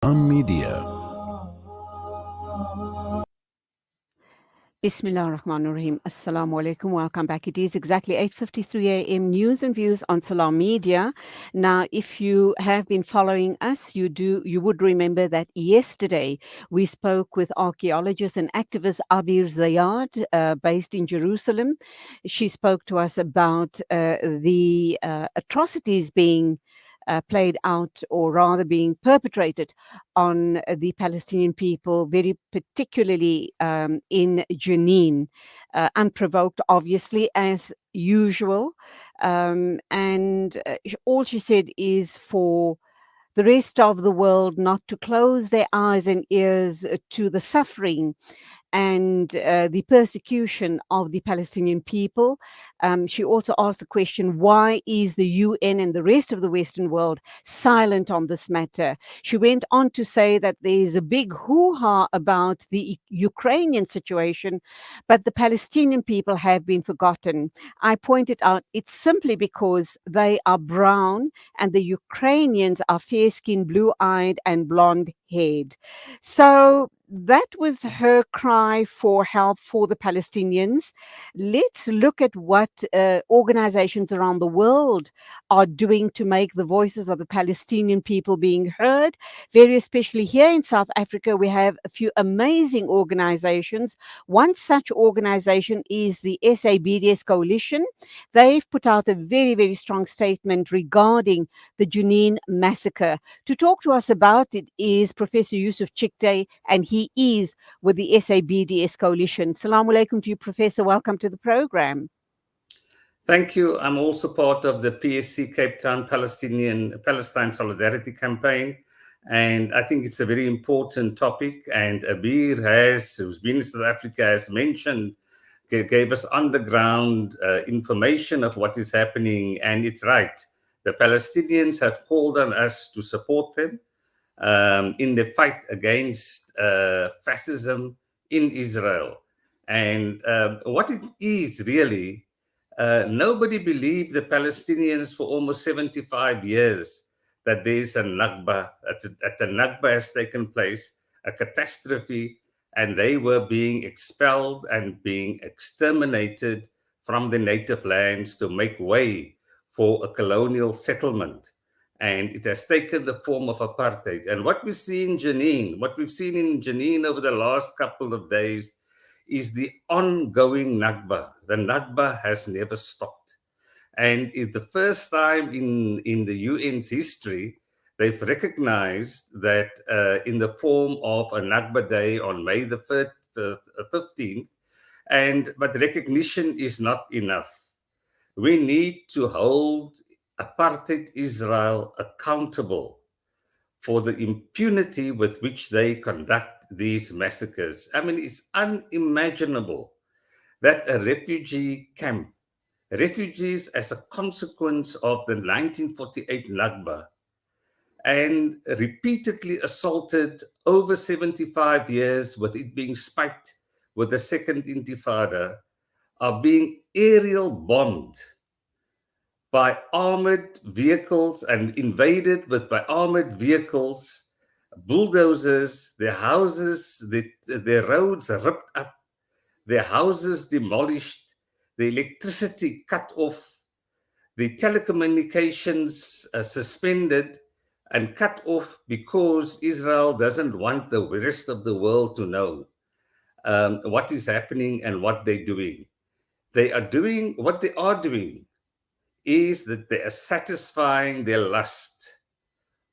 Media. Bismillah ar-Rahman ar-Rahim. Assalamu alaikum. Welcome back. It is exactly 8:53 a.m. News and views on Salam Media. Now, if you have been following us, you would remember that yesterday we spoke with archaeologist and activist Abir Zayad, based in Jerusalem. She spoke to us about the atrocities being played out, or rather being perpetrated on the Palestinian people, very particularly in Jenin, unprovoked, obviously, as usual. And all she said is for the rest of the world not to close their eyes and ears to the suffering and the persecution of the Palestinian people. She also asked the question, why is the UN and the rest of the Western world silent on this matter? She went on to say that there is a big hoo-ha about the Ukrainian situation, but the Palestinian people have been forgotten. I pointed out it's simply because they are brown and the Ukrainians are fair-skinned, blue-eyed and blonde-haired. So that was her cry for help for the Palestinians. Let's look at what organizations around the world are doing to make the voices of the Palestinian people being heard. Very especially here in South Africa, we have a few amazing organizations. One such organization is the SABDS Coalition. They've put out a very, very strong statement regarding the Jenin Massacre. To talk to us about it is Professor Usuf Chikte, and he is with the SABDS Coalition. Assalamu alaikum to you, Professor. Welcome to the program. Thank you. I'm also part of the PSC Cape Town Palestine Solidarity Campaign. And I think it's a very important topic. And Abir who's been in South Africa, has mentioned, gave us on-the-ground information of what is happening. And it's right. The Palestinians have called on us to support them in the fight against fascism in Israel. And what it is really, nobody believed the Palestinians for almost 75 years that there is a Nakba, that the Nakba has taken place, a catastrophe, and they were being expelled and being exterminated from the native lands to make way for a colonial settlement. And it has taken the form of apartheid. And what we see in Jenin, what we've seen in Jenin over the last couple of days, is the ongoing Nakba. The Nakba has never stopped. And it's the first time in the UN's history, they've recognized that in the form of a Nakba Day on May the 15th, but recognition is not enough. We need to hold apartheid Israel accountable for the impunity with which they conduct these massacres. I mean, it's unimaginable that a refugee camp, refugees as a consequence of the 1948 Nakba, and repeatedly assaulted over 75 years with it being spiked with the second intifada, are being aerial bombed by armored vehicles and invaded by armored vehicles, bulldozers, their houses, their roads ripped up, their houses demolished, the electricity cut off, the telecommunications suspended and cut off because Israel doesn't want the rest of the world to know what is happening and what they're doing. What they are doing is that they are satisfying their lust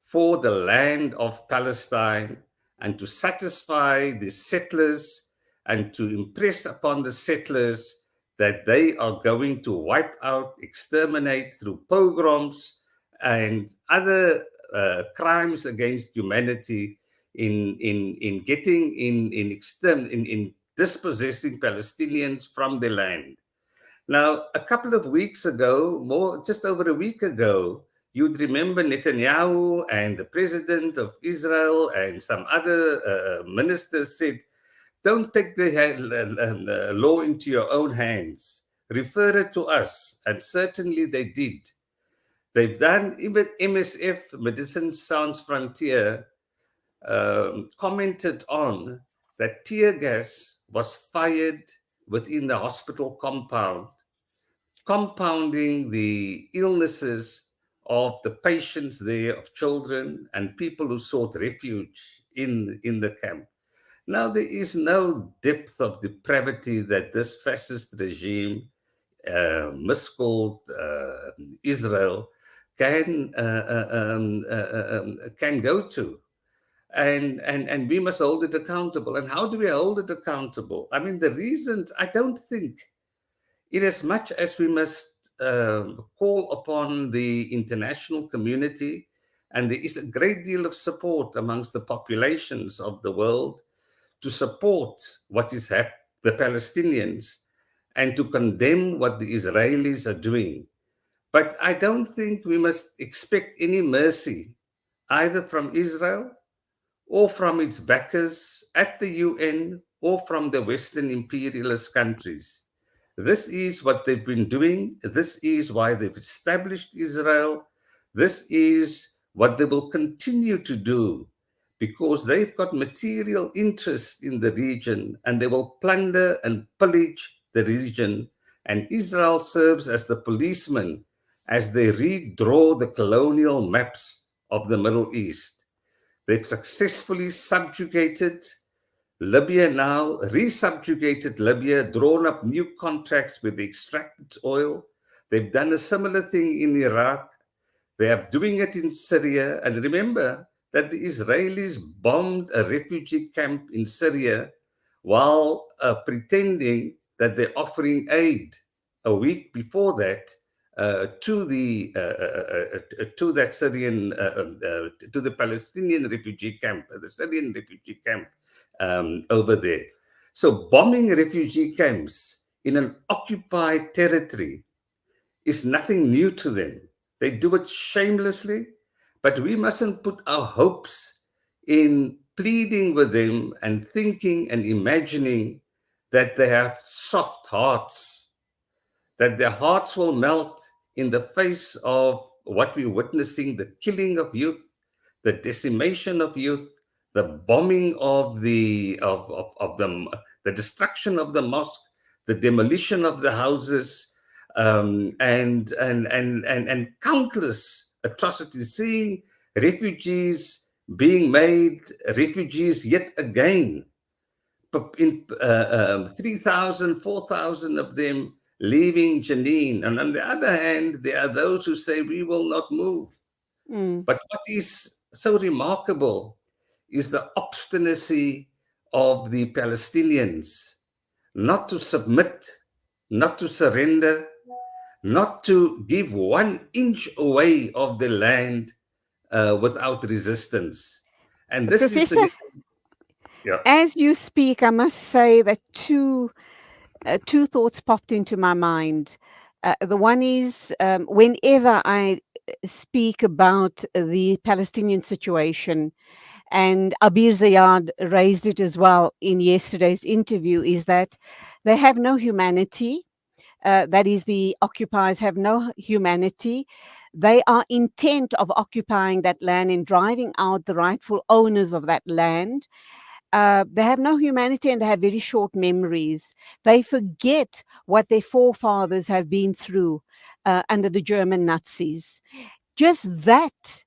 for the land of Palestine and to satisfy the settlers and to impress upon the settlers that they are going to wipe out, exterminate through pogroms and other crimes against humanity in dispossessing Palestinians from the land. Now, a couple of weeks ago, just over a week ago, you'd remember Netanyahu and the president of Israel and some other ministers said, don't take the law into your own hands. Refer it to us. And certainly they did. They've done, even MSF, Medicine Sans Frontier, commented on that tear gas was fired within the hospital compound, compounding the illnesses of the patients there, of children and people who sought refuge in the camp. Now, there is no depth of depravity that this fascist regime, miscalled Israel, can go to. And we must hold it accountable. And how do we hold it accountable? I mean, the reasons, I don't think, in as much as we must call upon the international community, and there is a great deal of support amongst the populations of the world to support what is the Palestinians and to condemn what the Israelis are doing. But I don't think we must expect any mercy either from Israel or from its backers at the UN or from the Western imperialist countries. This is what they've been doing. This is why they've established Israel. This is what they will continue to do because they've got material interest in the region and they will plunder and pillage the region. And Israel serves as the policeman as they redraw the colonial maps of the Middle East. They've successfully subjugated Libya now, resubjugated Libya, drawn up new contracts with the extracted oil. They've done a similar thing in Iraq. They are doing it in Syria. And remember that the Israelis bombed a refugee camp in Syria while pretending that they're offering aid a week before that to that Syrian to the Palestinian refugee camp, the Syrian refugee camp over there. So bombing refugee camps in an occupied territory is nothing new to them. They do it shamelessly, but we mustn't put our hopes in pleading with them and thinking and imagining that they have soft hearts, that their hearts will melt in the face of what we're witnessing, the killing of youth, the decimation of youth, the bombing of the destruction of the mosque, the demolition of the houses, and countless atrocities, seeing refugees being made refugees yet again, in 3,000, 4,000 of them leaving Jenin. And on the other hand, there are those who say, we will not move. Mm. But what is so remarkable is the obstinacy of the Palestinians not to submit, not to surrender, not to give 1 inch away of the land without resistance. And this is Professor, the, yeah. as you speak, I must say that two thoughts popped into my mind. The one is whenever I speak about the Palestinian situation, and Abir Zayad raised it as well in yesterday's interview, is that they have no humanity. That is, the occupiers have no humanity. They are intent of occupying that land and driving out the rightful owners of that land. They have no humanity and they have very short memories. They forget what their forefathers have been through under the German Nazis. Just that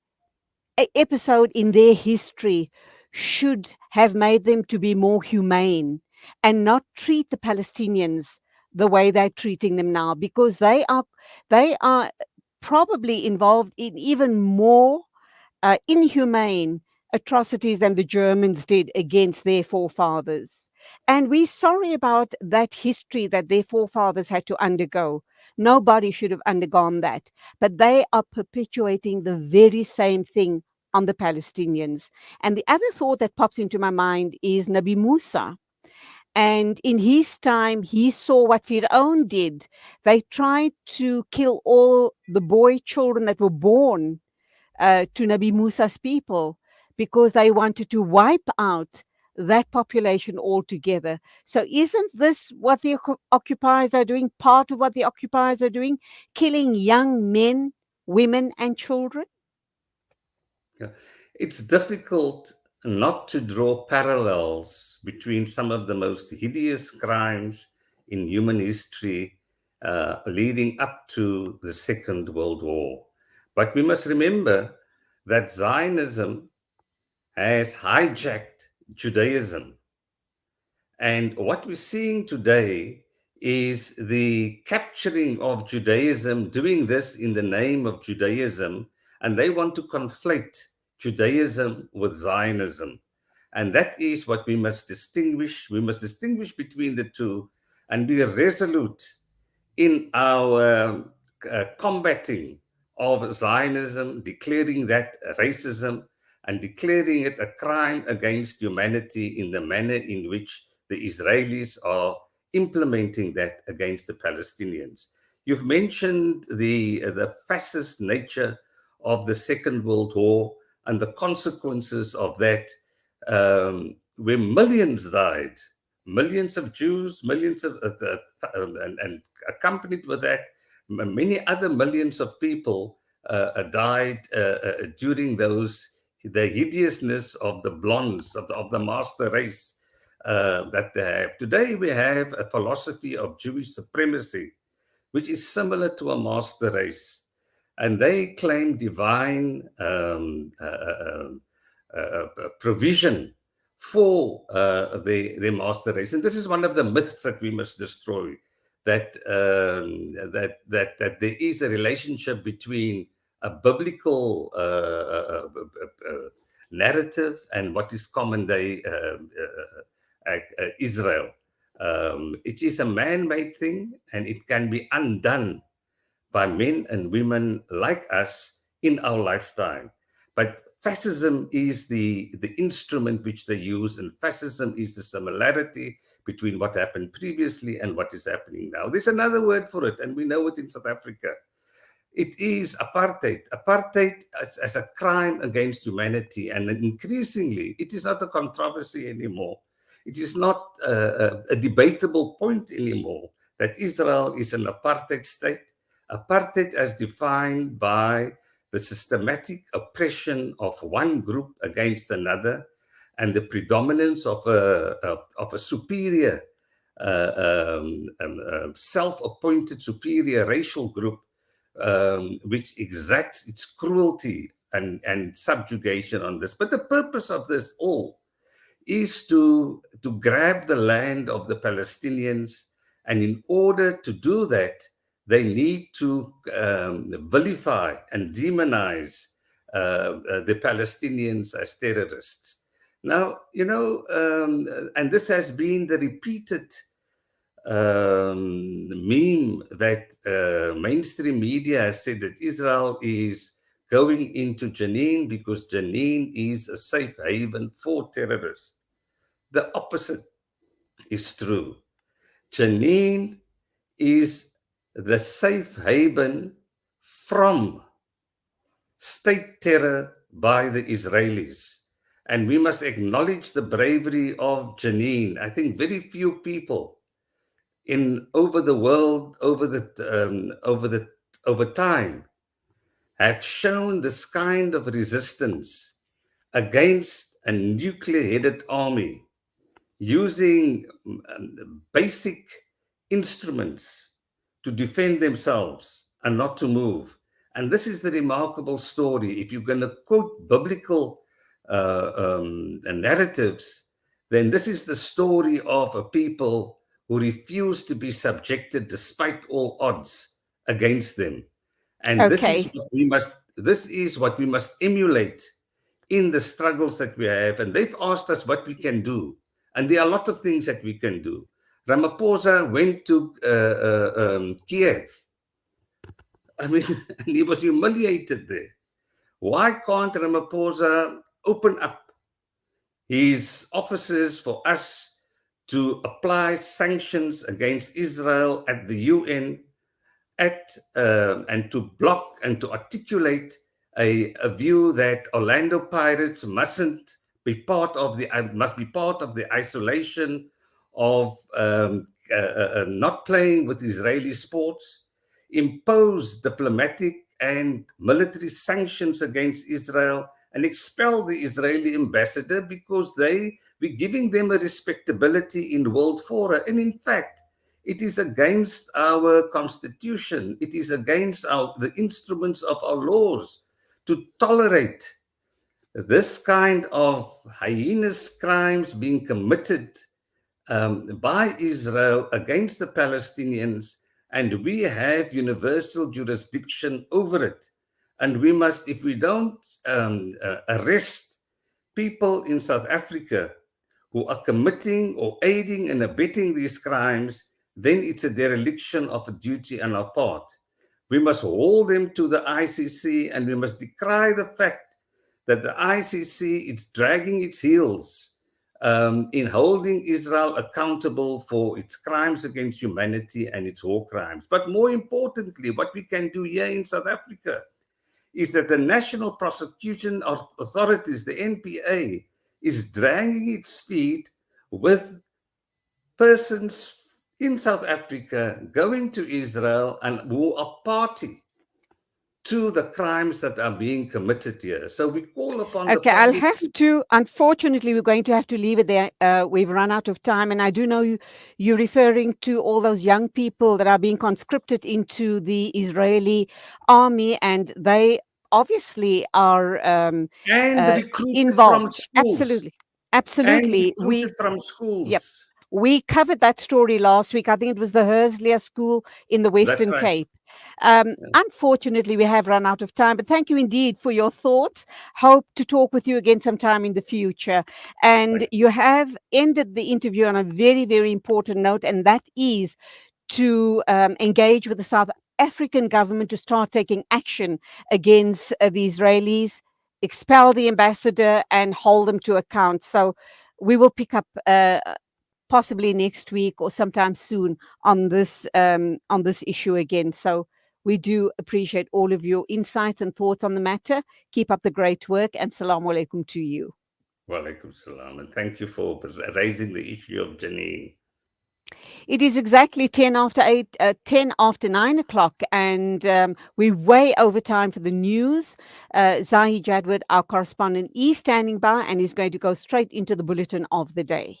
episode in their history should have made them to be more humane and not treat the Palestinians the way they're treating them now, because they are probably involved in even more inhumane atrocities than the Germans did against their forefathers. And we're sorry about that history that their forefathers had to undergo. Nobody should have undergone that. But they are perpetuating the very same thing on the Palestinians. And the other thought that pops into my mind is Nabi Musa. And in his time, he saw what Fir'aun did. They tried to kill all the boy children that were born to Nabi Musa's people because they wanted to wipe out that population altogether. So, isn't this what the occupiers are doing? Part of what the occupiers are doing? Killing young men, women, and children? Yeah. It's difficult not to draw parallels between some of the most hideous crimes in human history leading up to the Second World War. But we must remember that Zionism has hijacked Judaism. And what we're seeing today is the capturing of Judaism, doing this in the name of Judaism, and they want to conflate Judaism with Zionism. And that is what we must distinguish. We must distinguish between the two and be resolute in our combating of Zionism, declaring that racism and declaring it a crime against humanity in the manner in which the Israelis are implementing that against the Palestinians. You've mentioned the fascist nature of the Second World War and the consequences of that, where millions died, millions of Jews, millions of, and accompanied with that, many other millions of people died during the hideousness of the blondes, of the master race that they have. Today, we have a philosophy of Jewish supremacy, which is similar to a master race. And they claim divine provision for the master race. And this is one of the myths that we must destroy, that, that there is a relationship between a biblical narrative and what is common day Israel. It is a man-made thing, and it can be undone by men and women like us in our lifetime. But fascism is the instrument which they use, and fascism is the similarity between what happened previously and what is happening now. There's another word for it, and we know it in South Africa. It is apartheid. Apartheid as a crime against humanity. And increasingly, it is not a controversy anymore. It is not a debatable point anymore that Israel is an apartheid state. Apartheid as defined by the systematic oppression of one group against another and the predominance of a superior, self-appointed superior racial group which exacts its cruelty and subjugation on this. But the purpose of this all is to grab the land of the Palestinians. And in order to do that, they need to vilify and demonize the Palestinians as terrorists. Now, and this has been the repeated meme that mainstream media has said that Israel is going into Jenin because Jenin is a safe haven for terrorists. The opposite is true. Jenin is the safe haven from state terror by the Israelis. And we must acknowledge the bravery of Jenin. I think very few people over the world, over time, have shown this kind of resistance against a nuclear-headed army using basic instruments to defend themselves and not to move. And this is the remarkable story. If you're going to quote biblical narratives, then this is the story of a people who refuse to be subjected despite all odds against them. And this is Okay. what we must emulate in the struggles that we have. And they've asked us what we can do. And there are a lot of things that we can do. Ramaphosa went to Kiev. I mean, and he was humiliated there. Why can't Ramaphosa open up his offices for us to apply sanctions against Israel at the UN and to block and to articulate a view that Orlando Pirates must be part of the isolation of not playing with Israeli sports, impose diplomatic and military sanctions against Israel, and expel the Israeli ambassador because we're giving them a respectability in world fora. And in fact, it is against our constitution. It is against the instruments of our laws to tolerate this kind of heinous crimes being committed by Israel against the Palestinians, and we have universal jurisdiction over it. And we must, if we don't arrest people in South Africa who are committing or aiding and abetting these crimes, then it's a dereliction of a duty on our part. We must hold them to the ICC, and we must decry the fact that the ICC is dragging its heels in holding Israel accountable for its crimes against humanity and its war crimes. But more importantly, what we can do here in South Africa is that the National Prosecution Authorities, the NPA, is dragging its feet with persons in South Africa going to Israel and who are party to the crimes that are being committed here. So we call upon the Okay, I'll public. have to, unfortunately, we're going to have to leave it there. We've run out of time. And I do know you're referring to all those young people that are being conscripted into the Israeli army, and they obviously are And recruited from involved. schools. Absolutely. And Absolutely. recruited from Yep. schools. We covered that story last week. I think it was the Hersliya School in the That's Western right. Cape. Yeah. Unfortunately, we have run out of time, but thank you indeed for your thoughts. Hope to talk with you again sometime in the future. And Thank you have ended the interview on a very, very important note, and that is to engage with the South African government to start taking action against the Israelis, expel the ambassador, and hold them to account. So we will pick up possibly next week or sometime soon on this issue again. So we do appreciate all of your insights and thoughts on the matter. Keep up the great work, and salaam alaikum to you. Walaikum salam. And thank you for raising the issue of Jenin. It is exactly 10 after 8, 10 after 9 o'clock, and we're way over time for the news. Zahi Jadward, our correspondent, is standing by and is going to go straight into the bulletin of the day.